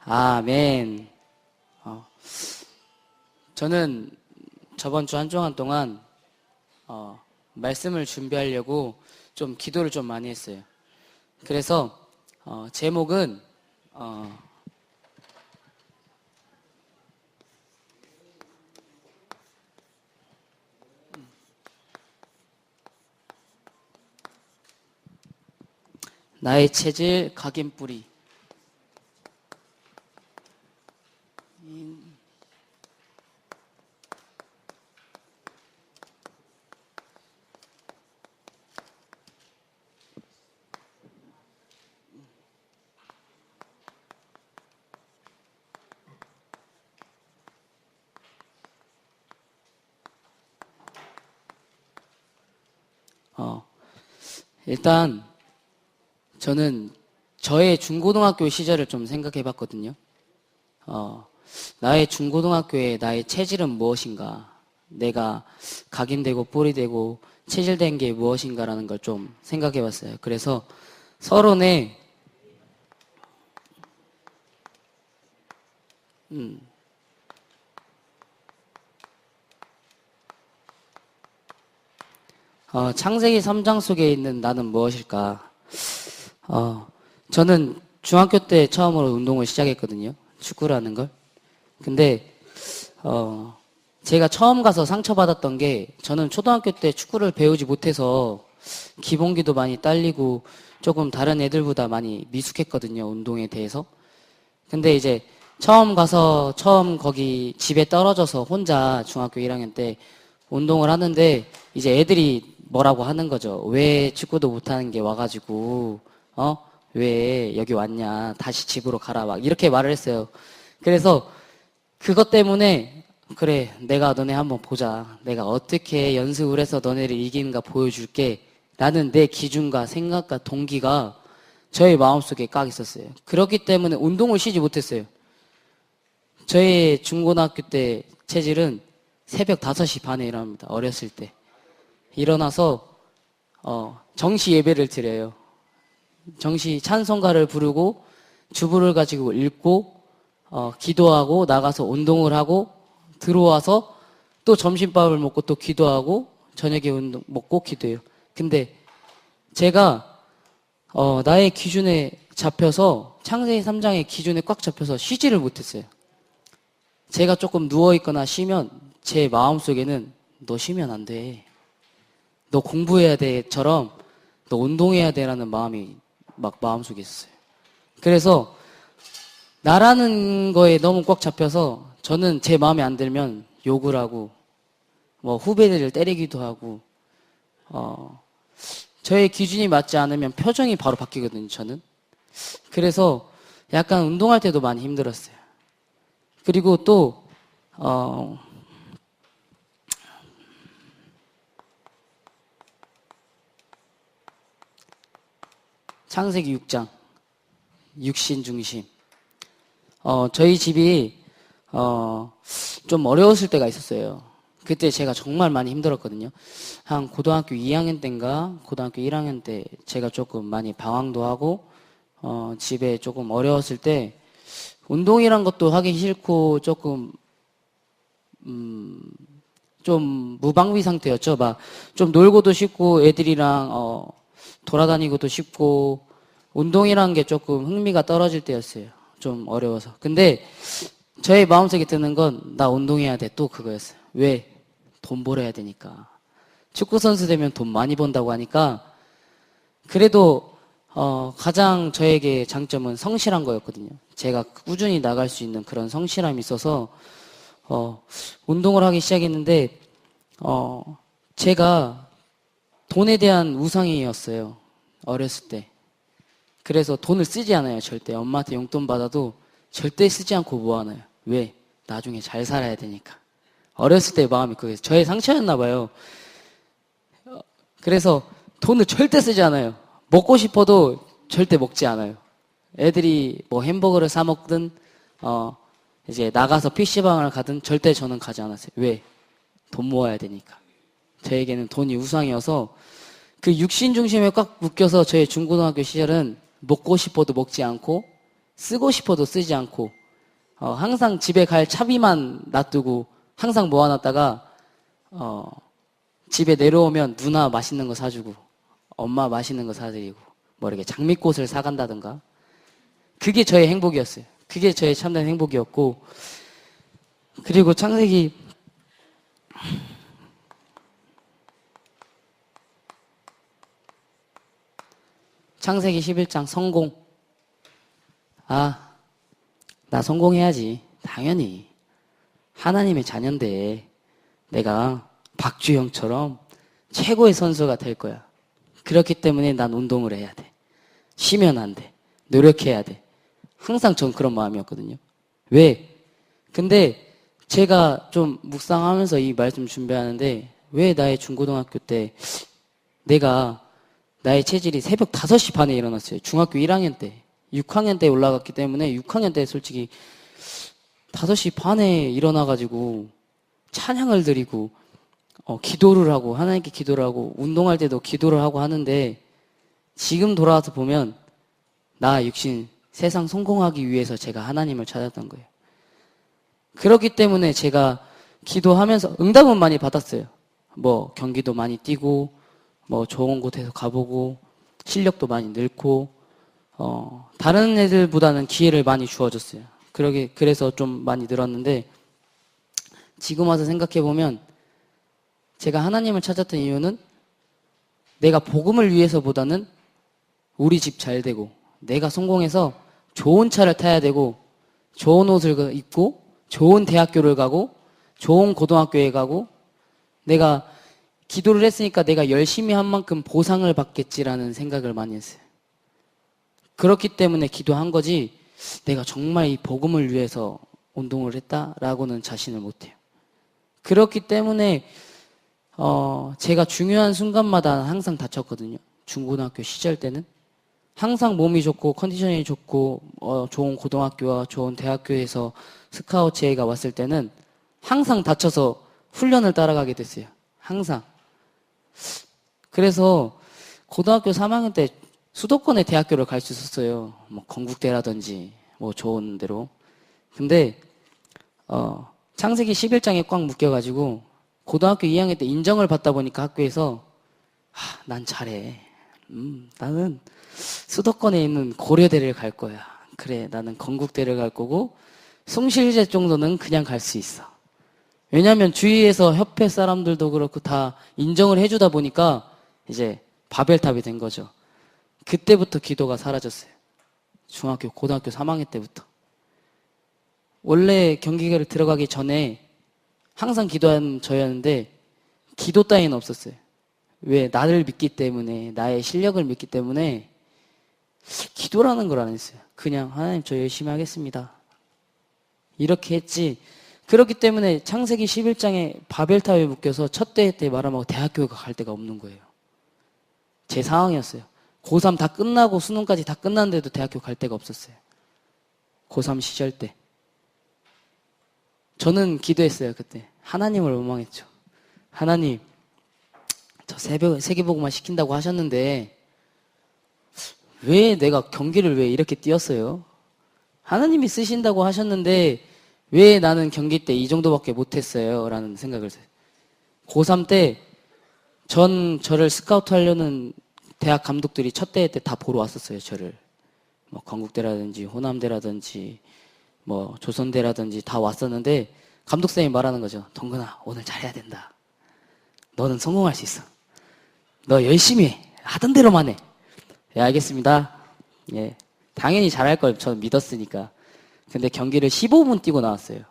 아멘. 어, 저는 저번 주 한 주간 동안 말씀을 준비하려고 좀 기도를 좀 많이 했어요. 그래서 제목은 나의 체질 각인뿌리. 일단 저는 저의 중고등학교 시절을 좀 생각해 봤거든요. 나의 중고등학교의 나의 체질은 무엇인가? 내가 각인되고 뿌리되고 체질된 게 무엇인가라는 걸 좀 생각해 봤어요. 그래서 서론에 창세기 3장 속에 있는 나는 무엇일까? 저는 중학교 때 처음으로 운동을 시작했거든요. 축구라는 걸. 근데 제가 처음 가서 상처받았던 게 저는 초등학교 때 축구를 배우지 못해서 기본기도 많이 딸리고 조금 다른 애들보다 많이 미숙했거든요. 운동에 대해서. 근데 이제 처음 가서 처음 거기 집에 떨어져서 혼자 중학교 1학년 때 운동을 하는데 이제 애들이 뭐라고 하는 거죠. 왜 축구도 못하는 게 와가지고 왜 여기 왔냐. 다시 집으로 가라. 막 이렇게 말을 했어요. 그래서 그것 때문에 그래 내가 너네 한번 보자. 내가 어떻게 연습을 해서 너네를 이기는가 보여줄게. 라는 내 기준과 생각과 동기가 저의 마음속에 꽉 있었어요. 그렇기 때문에 운동을 쉬지 못했어요. 저의 중고등학교 때 체질은 새벽 5시 반에 일어납니다. 어렸을 때. 일어나서 정시 예배를 드려요. 정시 찬송가를 부르고 주부를 가지고 읽고 기도하고 나가서 운동을 하고 들어와서 또 점심밥을 먹고 또 기도하고 저녁에 운동 먹고 기도해요. 근데 제가 나의 기준에 잡혀서 창세기 3장의 기준에 꽉 잡혀서 쉬지를 못했어요. 제가 조금 누워있거나 쉬면 제 마음속에는 너 쉬면 안 돼. 너 공부해야 돼처럼 너 운동해야 돼라는 마음이 막 마음속에 있었어요. 그래서 나라는 거에 너무 꽉 잡혀서 저는 제 마음에 안 들면 욕을 하고 뭐 후배들을 때리기도 하고 저의 기준이 맞지 않으면 표정이 바로 바뀌거든요. 저는. 그래서 약간 운동할 때도 많이 힘들었어요. 그리고 또 창세기 6장 육신 중심. 저희 집이 좀 어려웠을 때가 있었어요. 그때 제가 정말 많이 힘들었거든요. 한 고등학교 2학년 때인가 고등학교 1학년 때 제가 조금 많이 방황도 하고 집에 조금 어려웠을 때 운동이란 것도 하기 싫고 조금 좀 무방비 상태였죠. 막 좀 놀고도 싶고 애들이랑 돌아다니고도 싶고 운동이란 게 조금 흥미가 떨어질 때였어요. 좀 어려워서. 근데 저의 마음속에 드는 건 나 운동해야 돼. 또 그거였어요. 왜? 돈 벌어야 되니까. 축구 선수 되면 돈 많이 번다고 하니까 그래도 가장 저에게 장점은 성실한 거였거든요. 제가 꾸준히 나갈 수 있는 그런 성실함이 있어서 운동을 하기 시작했는데 제가 돈에 대한 우상이었어요. 어렸을 때. 그래서 돈을 쓰지 않아요. 절대. 엄마한테 용돈 받아도 절대 쓰지 않고 모아놔요. 왜? 나중에 잘 살아야 되니까. 어렸을 때 마음이 그게 저의 상처였나 봐요. 그래서 돈을 절대 쓰지 않아요. 먹고 싶어도 절대 먹지 않아요. 애들이 뭐 햄버거를 사 먹든 이제 나가서 PC방을 가든 절대 저는 가지 않았어요. 왜? 돈 모아야 되니까. 저에게는 돈이 우상이어서 그 육신 중심에 꽉 묶여서 저의 중고등학교 시절은 먹고 싶어도 먹지 않고 쓰고 싶어도 쓰지 않고 항상 집에 갈 차비만 놔두고 항상 모아놨다가 집에 내려오면 누나 맛있는 거 사주고 엄마 맛있는 거 사드리고 뭐 이렇게 장미꽃을 사간다든가 그게 저의 행복이었어요. 그게 저의 참된 행복이었고 그리고 창세기 11장 성공. 나 성공해야지. 당연히. 하나님의 자녀인데 내가 박주영처럼 최고의 선수가 될 거야. 그렇기 때문에 난 운동을 해야 돼. 쉬면 안 돼. 노력해야 돼. 항상 전 그런 마음이었거든요. 왜? 근데 제가 좀 묵상하면서 이 말씀 준비하는데 왜 나의 중고등학교 때 내가 나의 체질이 새벽 5시 반에 일어났어요. 중학교 1학년 때. 6학년 때 올라갔기 때문에 6학년 때 솔직히 5시 반에 일어나가지고 찬양을 드리고 기도를 하고 하나님께 기도를 하고 운동할 때도 기도를 하고 하는데 지금 돌아와서 보면 나 육신 세상 성공하기 위해서 제가 하나님을 찾았던 거예요. 그렇기 때문에 제가 기도하면서 응답은 많이 받았어요. 뭐 경기도 많이 뛰고 뭐 좋은 곳에서 가보고 실력도 많이 늘고 다른 애들보다는 기회를 많이 주어졌어요. 그래서 좀 많이 늘었는데 지금 와서 생각해보면 제가 하나님을 찾았던 이유는 내가 복음을 위해서보다는 우리 집 잘 되고 내가 성공해서 좋은 차를 타야 되고 좋은 옷을 입고 좋은 대학교를 가고 좋은 고등학교에 가고 내가 기도를 했으니까 내가 열심히 한 만큼 보상을 받겠지라는 생각을 많이 했어요. 그렇기 때문에 기도한 거지 내가 정말 이 복음을 위해서 운동을 했다라고는 자신을 못해요. 그렇기 때문에 제가 중요한 순간마다 항상 다쳤거든요. 중고등학교 시절 때는 항상 몸이 좋고 컨디션이 좋고 좋은 고등학교와 좋은 대학교에서 스카우트제의가 왔을 때는 항상 다쳐서 훈련을 따라가게 됐어요. 항상. 그래서 고등학교 3학년 때 수도권의 대학교를 갈 수 있었어요. 뭐 건국대라든지 뭐 좋은 데로. 근데 창세기 11장에 꽉 묶여가지고 고등학교 2학년 때 인정을 받다 보니까 학교에서 난 잘해. 나는 수도권에 있는 고려대를 갈 거야. 그래, 나는 건국대를 갈 거고 숭실제 정도는 그냥 갈 수 있어. 왜냐하면 주위에서 협회 사람들도 그렇고 다 인정을 해주다 보니까 이제 바벨탑이 된 거죠. 그때부터 기도가 사라졌어요. 고등학교 3학년 때부터. 원래 경기를 들어가기 전에 항상 기도하는 저였는데 기도 따위는 없었어요. 왜? 나를 믿기 때문에, 나의 실력을 믿기 때문에 기도라는 걸 안 했어요. 그냥 하나님 저 열심히 하겠습니다. 이렇게 했지. 그렇기 때문에 창세기 11장에 바벨탑에 묶여서 첫 대회 때 말하면 대학교에 갈 데가 없는 거예요. 제 상황이었어요. 고3 다 끝나고 수능까지 다 끝났는데도 대학교 갈 데가 없었어요. 고3 시절 때. 저는 기도했어요, 그때. 하나님을 원망했죠. 하나님, 저 세계복음화 시킨다고 하셨는데 왜 내가 경기를 왜 이렇게 뛰었어요? 하나님이 쓰신다고 하셨는데 왜 나는 경기 때 이 정도밖에 못했어요? 라는 생각을 했어요. 고3 때 저를 스카우트 하려는 대학 감독들이 첫 대회 때 다 보러 왔었어요, 저를. 뭐 건국대라든지 호남대라든지 뭐 조선대라든지 다 왔었는데 감독쌤이 말하는 거죠. 동근아, 오늘 잘해야 된다. 너는 성공할 수 있어. 너 열심히 해. 하던 대로만 해. 예, 알겠습니다. 예. 당연히 잘할 걸 저는 믿었으니까. 근데 경기를 15분 뛰고 나왔어요.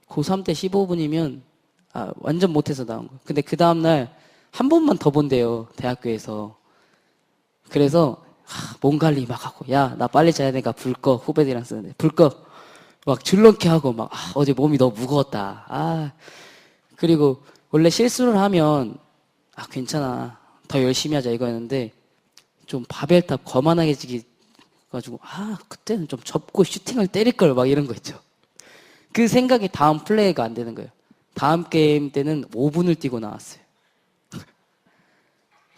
고3 때 15분이면 완전 못해서 나온 거예요. 근데 그 다음날 한 번만 더 본대요. 대학교에서. 그래서 몸 관리 막 하고 야, 나 빨리 자야 되니까 불 꺼. 후배들이랑 쓰는데 불 꺼. 막 줄넘기 하고 막 어제 몸이 너무 무거웠다. 그리고 원래 실수를 하면 괜찮아. 더 열심히 하자 이거였는데 좀 바벨탑 거만하게 지기 가지고 그때는 좀 접고 슈팅을 때릴 걸 막 이런 거 있죠. 그 생각이 다음 플레이가 안 되는 거예요. 다음 게임 때는 5분을 뛰고 나왔어요.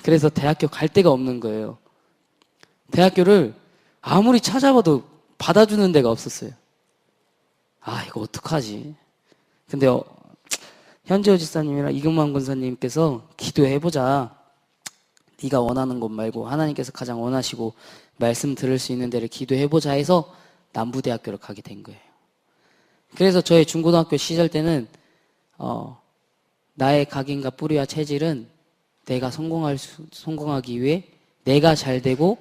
그래서 대학교 갈 데가 없는 거예요. 대학교를 아무리 찾아봐도 받아주는 데가 없었어요. 아, 이거 어떡하지? 근데 현재호 지사님이랑 이금만 권사님께서 기도해보자. 네가 원하는 것 말고 하나님께서 가장 원하시고 말씀 들을 수 있는 데를 기도해보자 해서 남부대학교를 가게 된 거예요. 그래서 저의 중고등학교 시절 때는 나의 각인과 뿌리와 체질은 내가 성공하기 위해 내가 잘 되고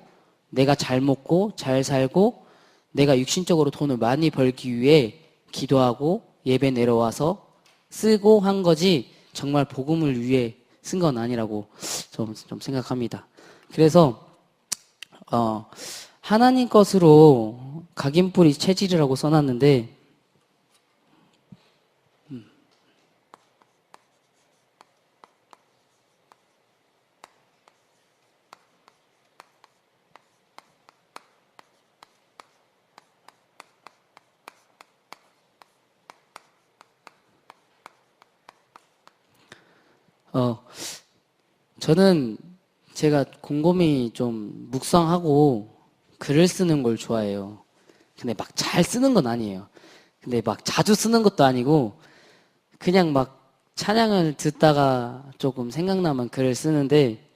내가 잘 먹고 잘 살고 내가 육신적으로 돈을 많이 벌기 위해 기도하고 예배 내려와서 쓰고 한 거지 정말 복음을 위해 쓴 건 아니라고 좀 생각합니다. 그래서 하나님 것으로 각인뿌리 체질이라고 써놨는데 저는 제가 곰곰이 좀 묵상하고 글을 쓰는 걸 좋아해요. 근데 막 잘 쓰는 건 아니에요. 근데 막 자주 쓰는 것도 아니고 그냥 막 찬양을 듣다가 조금 생각나면 글을 쓰는데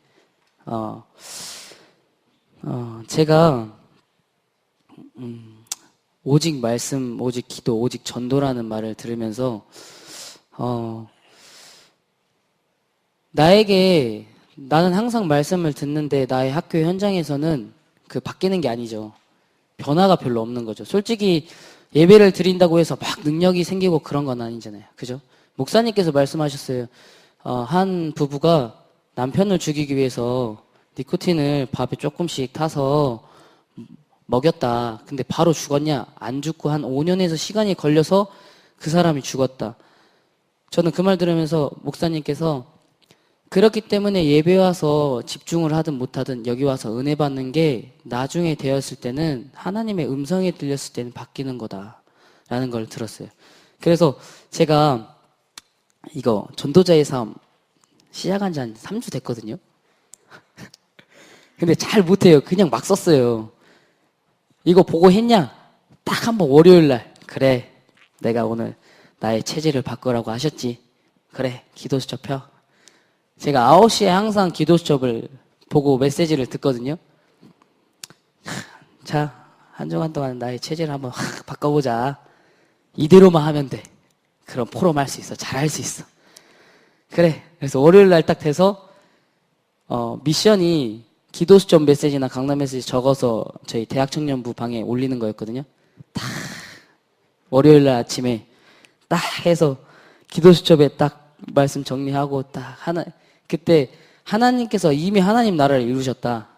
제가 오직 말씀, 오직 기도, 오직 전도라는 말을 들으면서 나는 항상 말씀을 듣는데 나의 학교 현장에서는 그 바뀌는 게 아니죠. 변화가 별로 없는 거죠. 솔직히 예배를 드린다고 해서 막 능력이 생기고 그런 건 아니잖아요. 그죠? 목사님께서 말씀하셨어요. 한 부부가 남편을 죽이기 위해서 니코틴을 밥에 조금씩 타서 먹였다. 근데 바로 죽었냐? 안 죽고 한 5년에서 시간이 걸려서 그 사람이 죽었다. 저는 그 말 들으면서 목사님께서 그렇기 때문에 예배 와서 집중을 하든 못하든 여기 와서 은혜 받는 게 나중에 되었을 때는 하나님의 음성이 들렸을 때는 바뀌는 거다라는 걸 들었어요. 그래서 제가 이거 전도자의 삶 시작한 지 한 3주 됐거든요. 근데 잘 못해요. 그냥 막 썼어요. 이거 보고 했냐? 딱 한 번 월요일 날 그래 내가 오늘 나의 체질을 바꾸라고 하셨지. 그래 기도 수첩 펴. 제가 9시에 항상 기도 수첩을 보고 메시지를 듣거든요. 자, 한 주간 동안 나의 체질을 한번 확 바꿔보자. 이대로만 하면 돼. 그럼 포럼할 수 있어. 잘할 수 있어. 그래. 그래서 월요일 날 딱 돼서 미션이 기도 수첩 메시지나 강남 메시지 적어서 저희 대학 청년부 방에 올리는 거였거든요. 딱 월요일 날 아침에 딱 해서 기도 수첩에 딱 말씀 정리하고 딱 그때 하나님께서 이미 하나님 나라를 이루셨다.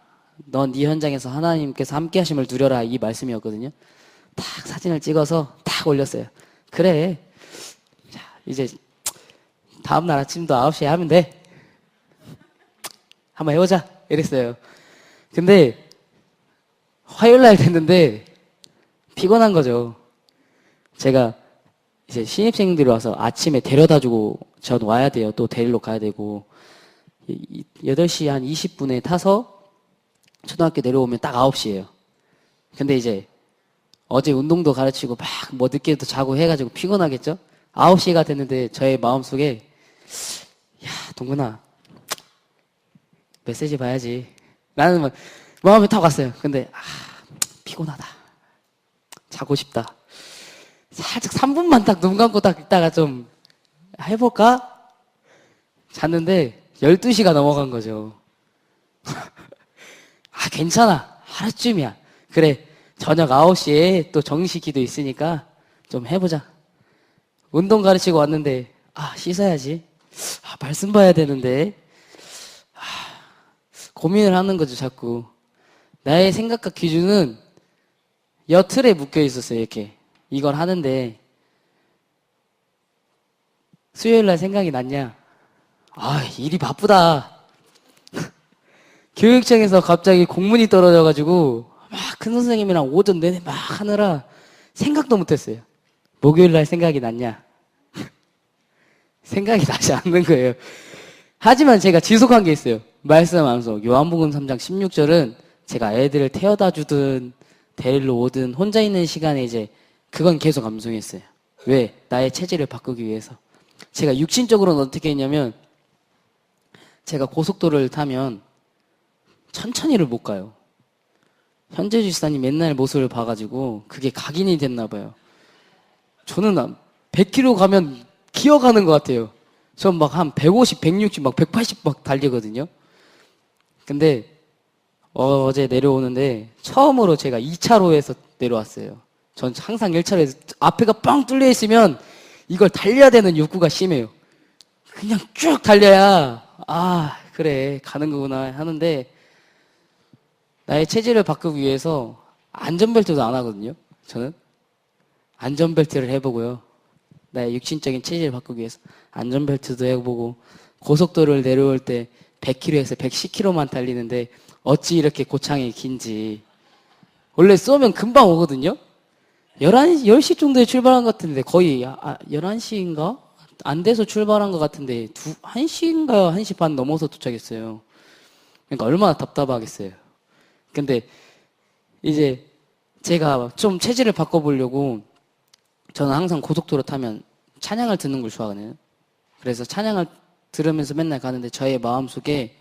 넌 네 현장에서 하나님께서 함께 하심을 누려라 이 말씀이었거든요. 딱 사진을 찍어서 딱 올렸어요. 그래. 자, 이제 다음날 아침도 9시에 하면 돼. 한번 해보자. 이랬어요. 근데 화요일날 됐는데 피곤한 거죠. 제가 이제 신입생들이 와서 아침에 데려다주고 전 와야 돼요. 또 데리러 가야 되고 8시 한 20분에 타서 초등학교 내려오면 딱 9시예요. 근데 이제 어제 운동도 가르치고 막 뭐 늦게도 자고 해가지고 피곤하겠죠? 9시가 됐는데 저의 마음속에 야 동근아 메시지 봐야지 라는 마음이 딱 왔어요. 근데 피곤하다. 자고 싶다. 살짝 3분만 딱 눈 감고 딱 있다가 좀 해볼까? 잤는데 12시가 넘어간 거죠. 괜찮아. 하루쯤이야. 그래. 저녁 9시에 또 정시 기도 있으니까 좀 해보자. 운동 가르치고 왔는데 씻어야지. 말씀 봐야 되는데 고민을 하는 거죠. 자꾸 나의 생각과 기준은 여틀에 묶여 있었어요. 이렇게 이걸 하는데 수요일날 생각이 났냐? 일이 바쁘다. 교육청에서 갑자기 공문이 떨어져가지고 막 큰 선생님이랑 오전 내내 막 하느라 생각도 못했어요. 목요일날 생각이 났냐? 생각이 나지 않는 거예요. 하지만 제가 지속한 게 있어요. 말씀하면서 요한복음 3장 16절은 제가 애들을 태워다 주든 데리러 오든 혼자 있는 시간에 이제 그건 계속 암송했어요. 왜? 나의 체질을 바꾸기 위해서. 제가 육신적으로는 어떻게 했냐면 제가 고속도로를 타면 천천히를 못 가요. 현재주 지사님 맨날 모습을 봐가지고 그게 각인이 됐나 봐요. 저는 100km 가면 기어가는 것 같아요. 전 막 한 150, 160, 막 180 막 달리거든요. 근데 어제 내려오는데 처음으로 제가 2차로에서 내려왔어요. 전 항상 1차로에서 앞에가 뻥 뚫려 있으면 이걸 달려야 되는 욕구가 심해요. 그냥 쭉 달려야 그래 가는 거구나 하는데 나의 체질을 바꾸기 위해서 안전벨트도 안 하거든요. 저는 안전벨트를 해보고요. 나의 육신적인 체질을 바꾸기 위해서 안전벨트도 해보고 고속도로를 내려올 때 100km에서 110km만 달리는데 어찌 이렇게 고창이 긴지. 원래 쏘면 금방 오거든요. 10시 정도에 출발한 것 같은데 거의 11시인가? 안 돼서 출발한 것 같은데 1시인가 1시 반 넘어서 도착했어요. 그러니까 얼마나 답답하겠어요. 근데 이제 제가 좀 체질을 바꿔보려고 저는 항상 고속도로 타면 찬양을 듣는 걸 좋아하거든요. 그래서 찬양을 들으면서 맨날 가는데 저의 마음속에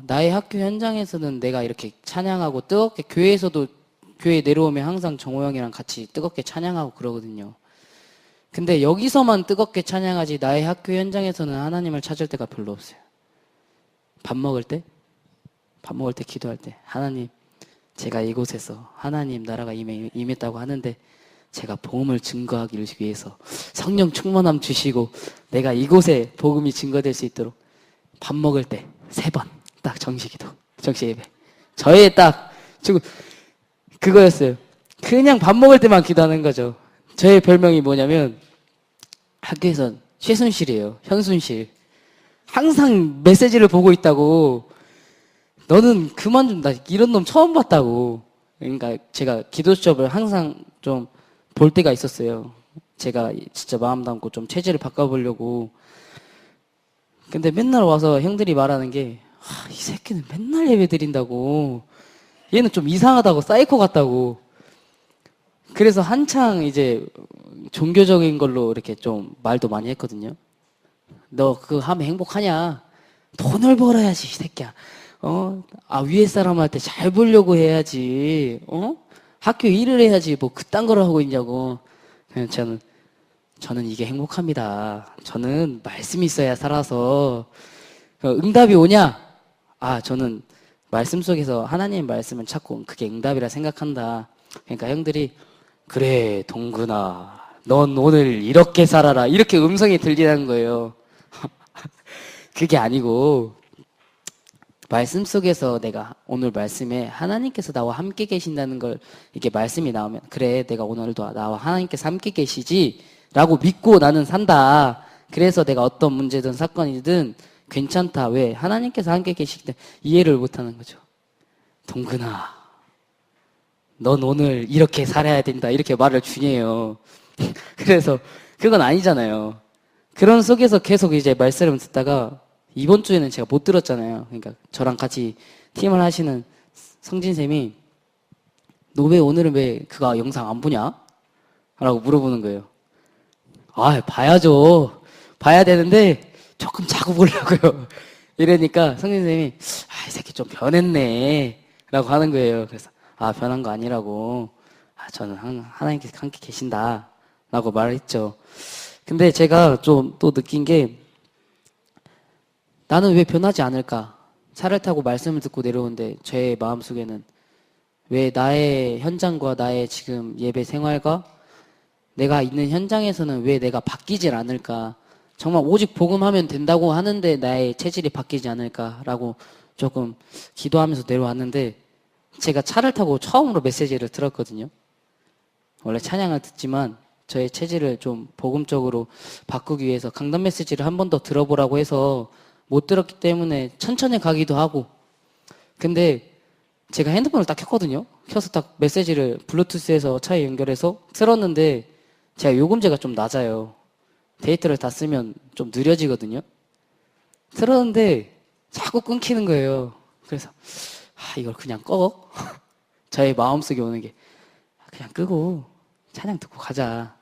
나의 학교 현장에서는 내가 이렇게 찬양하고 뜨겁게 교회에 내려오면 항상 정호 형이랑 같이 뜨겁게 찬양하고 그러거든요. 근데 여기서만 뜨겁게 찬양하지 나의 학교 현장에서는 하나님을 찾을 때가 별로 없어요. 밥 먹을 때 기도할 때 하나님 제가 이곳에서 하나님 나라가 임했다고 하는데 제가 복음을 증거하기 위해서 성령 충만함 주시고 내가 이곳에 복음이 증거될 수 있도록 밥 먹을 때 3번 딱 정식기도 정식예배 저의 딱 지금 그거였어요. 그냥 밥 먹을 때만 기도하는 거죠. 저의 별명이 뭐냐면 학교에선 최순실이에요. 현순실. 항상 메시지를 보고 있다고. 너는 그만 좀, 나 이런 놈 처음 봤다고. 그러니까 제가 기도 수업을 항상 좀 볼 때가 있었어요. 제가 진짜 마음 담고 좀 체질을 바꿔보려고. 근데 맨날 와서 형들이 말하는 게 이 새끼는 맨날 예배 드린다고. 얘는 좀 이상하다고, 사이코 같다고. 그래서 한창 이제 종교적인 걸로 이렇게 좀 말도 많이 했거든요. 너 그거 하면 행복하냐? 돈을 벌어야지, 이 새끼야. 위에 사람한테 잘 보려고 해야지. 학교 일을 해야지. 뭐 그딴 걸 하고 있냐고. 저는 이게 행복합니다. 저는 말씀이 있어야 살아서. 응답이 오냐? 저는 말씀 속에서 하나님의 말씀을 찾고 그게 응답이라 생각한다. 그러니까 형들이 그래 동근아 넌 오늘 이렇게 살아라 이렇게 음성이 들리는 거예요. 그게 아니고 말씀 속에서 내가 오늘 말씀에 하나님께서 나와 함께 계신다는 걸 이게 말씀이 나오면 그래 내가 오늘도 나와 하나님께서 함께 계시지 라고 믿고 나는 산다. 그래서 내가 어떤 문제든 사건이든 괜찮다. 왜? 하나님께서 함께 계시기 때문에 이해를 못하는 거죠. 동근아 넌 오늘 이렇게 살아야 된다. 이렇게 말을 중요해요. 그래서 그건 아니잖아요. 그런 속에서 계속 이제 말씀을 듣다가 이번 주에는 제가 못 들었잖아요. 그러니까 저랑 같이 팀을 하시는 성진쌤이 너 왜 오늘은 왜 그거 영상 안 보냐? 라고 물어보는 거예요. 봐야죠. 봐야 되는데 조금 자고 보려고요. 이러니까 성진쌤이 이 새끼 좀 변했네. 라고 하는 거예요. 그래서 변한 거 아니라고. 저는 하나님께서 함께 계신다. 라고 말을 했죠. 근데 제가 좀 또 느낀 게 나는 왜 변하지 않을까? 차를 타고 말씀을 듣고 내려오는데 제 마음속에는 왜 나의 현장과 나의 지금 예배 생활과 내가 있는 현장에서는 왜 내가 바뀌질 않을까? 정말 오직 복음하면 된다고 하는데 나의 체질이 바뀌지 않을까라고 조금 기도하면서 내려왔는데 제가 차를 타고 처음으로 메시지를 들었거든요. 원래 찬양을 듣지만 저의 체질을 좀 복음적으로 바꾸기 위해서 강단 메시지를 한 번 더 들어보라고 해서 못 들었기 때문에 천천히 가기도 하고 근데 제가 핸드폰을 딱 켰거든요. 켜서 딱 메시지를 블루투스에서 차에 연결해서 틀었는데 제가 요금제가 좀 낮아요. 데이터를 다 쓰면 좀 느려지거든요. 틀었는데 자꾸 끊기는 거예요. 그래서 이걸 그냥 꺼? 저의 마음속에 오는 게 그냥 끄고 찬양 듣고 가자.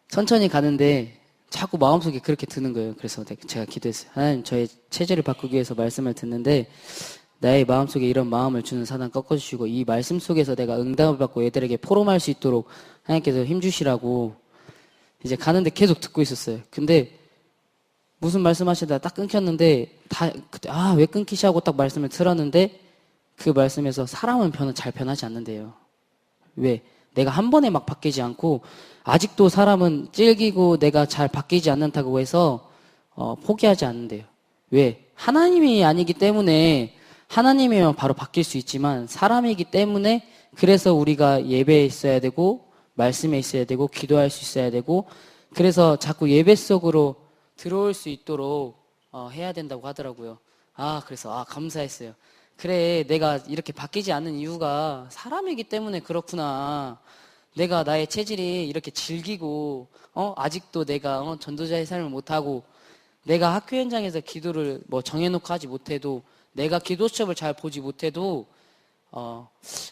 천천히 가는데 자꾸 마음속에 그렇게 드는 거예요. 그래서 제가 기도했어요. 하나님, 저의 체질을 바꾸기 위해서 말씀을 듣는데 나의 마음속에 이런 마음을 주는 사단 꺾어주시고 이 말씀 속에서 내가 응답을 받고 애들에게 포럼할 수 있도록 하나님께서 힘주시라고 이제 가는데 계속 듣고 있었어요. 근데 무슨 말씀하시다가 딱 끊겼는데 왜 끊기시 하고 딱 말씀을 들었는데 그 말씀에서 사람은 잘 변하지 않는데요. 왜? 내가 한 번에 막 바뀌지 않고 아직도 사람은 찔기고 내가 잘 바뀌지 않는다고 해서 포기하지 않는데요. 왜? 하나님이 아니기 때문에 하나님이면 바로 바뀔 수 있지만 사람이기 때문에 그래서 우리가 예배에 있어야 되고 말씀에 있어야 되고 기도할 수 있어야 되고 그래서 자꾸 예배 속으로 들어올 수 있도록 해야 된다고 하더라고요. 그래서 감사했어요. 그래, 내가 이렇게 바뀌지 않는 이유가 사람이기 때문에 그렇구나. 내가 나의 체질이 이렇게 질기고 아직도 내가 전도자의 삶을 못하고 내가 학교 현장에서 기도를 정해놓고 하지 못해도 내가 기도 수업을 잘 보지 못해도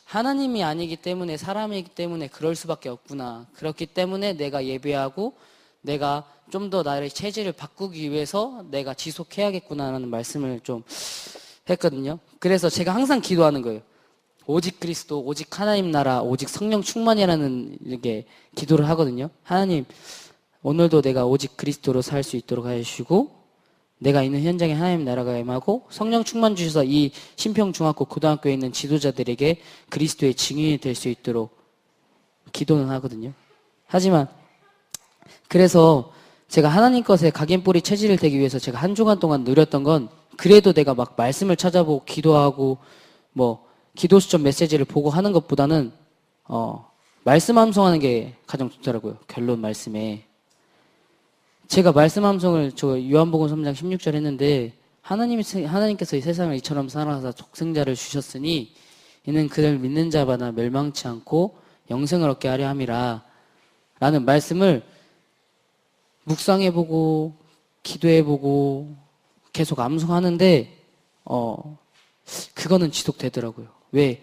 하나님이 아니기 때문에 사람이기 때문에 그럴 수밖에 없구나. 그렇기 때문에 내가 예배하고 내가 좀 더 나의 체질을 바꾸기 위해서 내가 지속해야겠구나라는 말씀을 좀 했거든요. 그래서 제가 항상 기도하는 거예요. 오직 그리스도, 오직 하나님 나라, 오직 성령 충만이라는 이렇게 기도를 하거든요. 하나님, 오늘도 내가 오직 그리스도로 살 수 있도록 해주시고 내가 있는 현장에 하나님 나라가 임하고 성령 충만 주셔서 이 신평중학교 고등학교에 있는 지도자들에게 그리스도의 증인이 될 수 있도록 기도는 하거든요. 하지만 그래서 제가 하나님 것에 각인뿌리 체질을 되기 위해서 제가 한 주간 동안 누렸던 건 그래도 내가 막 말씀을 찾아보고 기도하고 기도 수첩 메시지를 보고 하는 것보다는 말씀 암송하는 게 가장 좋더라고요. 결론 말씀에. 제가 말씀 암송을 요한복음 3장 16절 했는데 하나님께서 이 세상을 이처럼 사랑하사 독생자를 주셨으니 이는 그를 믿는 자마다 멸망치 않고 영생을 얻게 하려 함이라 라는 말씀을 묵상해보고 기도해보고 계속 암송하는데 그거는 지속되더라고요. 왜?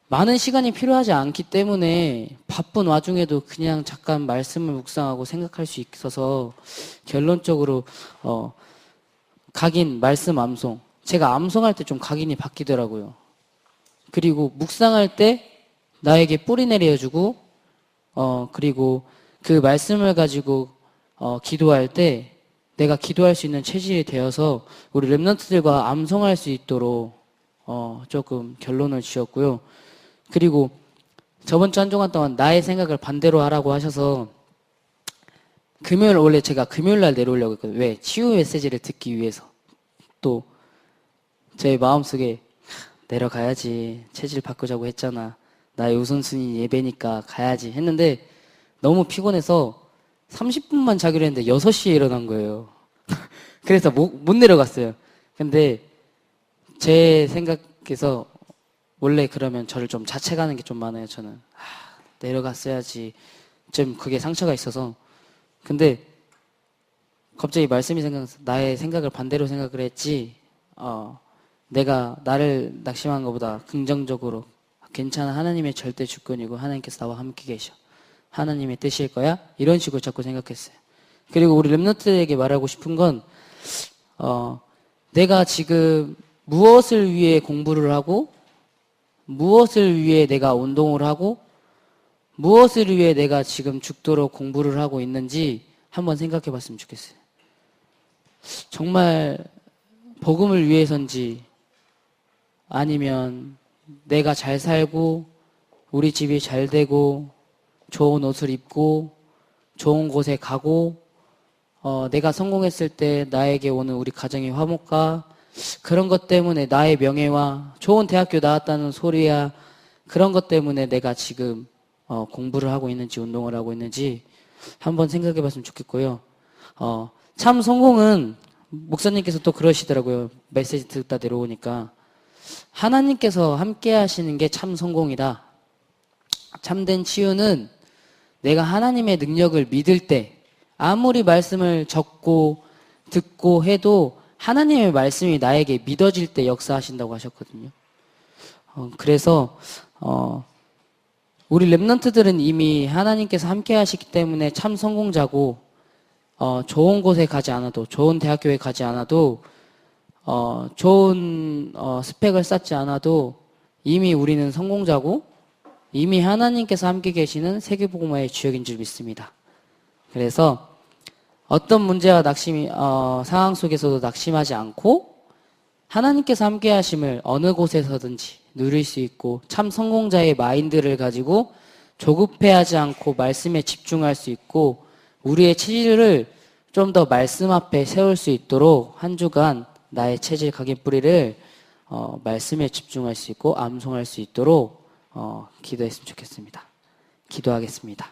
많은 시간이 필요하지 않기 때문에 바쁜 와중에도 그냥 잠깐 말씀을 묵상하고 생각할 수 있어서 결론적으로 각인 말씀 암송 제가 암송할 때 좀 각인이 바뀌더라고요. 그리고 묵상할 때 나에게 뿌리 내려주고 그리고 그 말씀을 가지고 기도할 때 내가 기도할 수 있는 체질이 되어서 우리 랩런트들과 암송할 수 있도록 조금 결론을 지었고요. 그리고 저번 주 한 주간 동안 나의 생각을 반대로 하라고 하셔서 원래 제가 금요일 날 내려오려고 했거든요. 왜? 치유 메시지를 듣기 위해서. 또 제 마음속에 내려가야지. 체질 바꾸자고 했잖아. 나의 우선순위 예배니까 가야지 했는데 너무 피곤해서 30분만 자기로 했는데 6시에 일어난 거예요. 그래서 못 내려갔어요. 근데 제 생각에서 원래 그러면 저를 좀 자책하는 게 좀 많아요. 저는 내려갔어야지. 좀 그게 상처가 있어서. 근데 갑자기 말씀이 생각나서 나의 생각을 반대로 생각을 했지. 내가 나를 낙심한 것보다 긍정적으로 괜찮아. 하나님의 절대 주권이고 하나님께서 나와 함께 계셔. 하나님의 뜻일 거야. 이런 식으로 자꾸 생각했어요. 그리고 우리 랩런트에게 말하고 싶은 건 내가 지금 무엇을 위해 공부를 하고 무엇을 위해 내가 운동을 하고 무엇을 위해 내가 지금 죽도록 공부를 하고 있는지 한번 생각해 봤으면 좋겠어요. 정말 복음을 위해서인지 아니면 내가 잘 살고 우리 집이 잘 되고 좋은 옷을 입고 좋은 곳에 가고 내가 성공했을 때 나에게 오는 우리 가정의 화목과 그런 것 때문에 나의 명예와 좋은 대학교 나왔다는 소리야 그런 것 때문에 내가 지금 공부를 하고 있는지 운동을 하고 있는지 한번 생각해 봤으면 좋겠고요. 참 성공은 목사님께서 또 그러시더라고요. 메시지 듣다 내려오니까 하나님께서 함께 하시는 게 참 성공이다. 참된 치유는 내가 하나님의 능력을 믿을 때 아무리 말씀을 적고 듣고 해도 하나님의 말씀이 나에게 믿어질 때 역사하신다고 하셨거든요. 그래서 우리 랩런트들은 이미 하나님께서 함께 하시기 때문에 참 성공자고 좋은 곳에 가지 않아도, 좋은 대학교에 가지 않아도, 좋은 스펙을 쌓지 않아도 이미 우리는 성공자고 이미 하나님께서 함께 계시는 세계복음화의 주역인 줄 믿습니다. 그래서 어떤 문제와 상황 속에서도 낙심하지 않고 하나님께서 함께 하심을 어느 곳에서든지 누릴 수 있고 참 성공자의 마인드를 가지고 조급해하지 않고 말씀에 집중할 수 있고 우리의 체질을 좀 더 말씀 앞에 세울 수 있도록 한 주간 나의 체질 각인 뿌리를 말씀에 집중할 수 있고 암송할 수 있도록 기도했으면 좋겠습니다. 기도하겠습니다.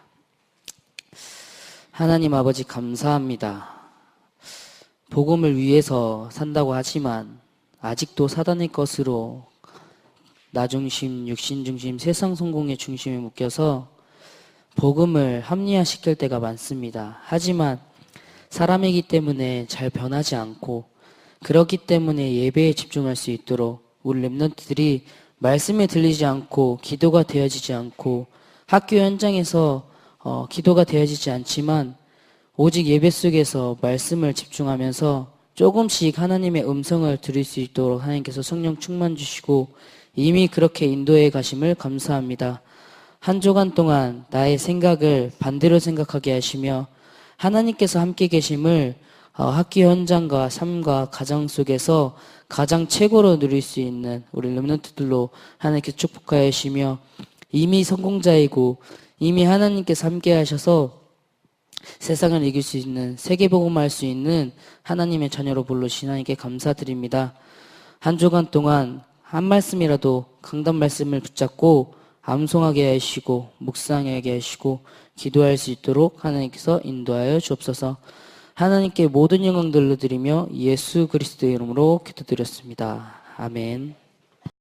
하나님 아버지 감사합니다. 복음을 위해서 산다고 하지만 아직도 사단의 것으로 나 중심, 육신 중심, 세상 성공의 중심에 묶여서 복음을 합리화시킬 때가 많습니다. 하지만 사람이기 때문에 잘 변하지 않고 그렇기 때문에 예배에 집중할 수 있도록 우리 랩런트들이 말씀에 들리지 않고 기도가 되어지지 않고 학교 현장에서 기도가 되어지지 않지만 오직 예배 속에서 말씀을 집중하면서 조금씩 하나님의 음성을 들을 수 있도록 하나님께서 성령 충만 주시고 이미 그렇게 인도해 가심을 감사합니다. 한 주간 동안 나의 생각을 반대로 생각하게 하시며 하나님께서 함께 계심을 학교 현장과 삶과 가정 속에서 가장 최고로 누릴 수 있는 우리 렘넌트들로 하나님께서 축복하여 주시며 이미 성공자이고 이미 하나님께서 함께 하셔서 세상을 이길 수 있는 세계복음할 수 있는 하나님의 자녀로 불러주신 하나님께 감사드립니다. 한 주간 동안 한 말씀이라도 강단 말씀을 붙잡고 암송하게 하시고 묵상하게 하시고 기도할 수 있도록 하나님께서 인도하여 주옵소서. 하나님께 모든 영광 돌려드리며 예수 그리스도의 이름으로 기도드렸습니다. 아멘.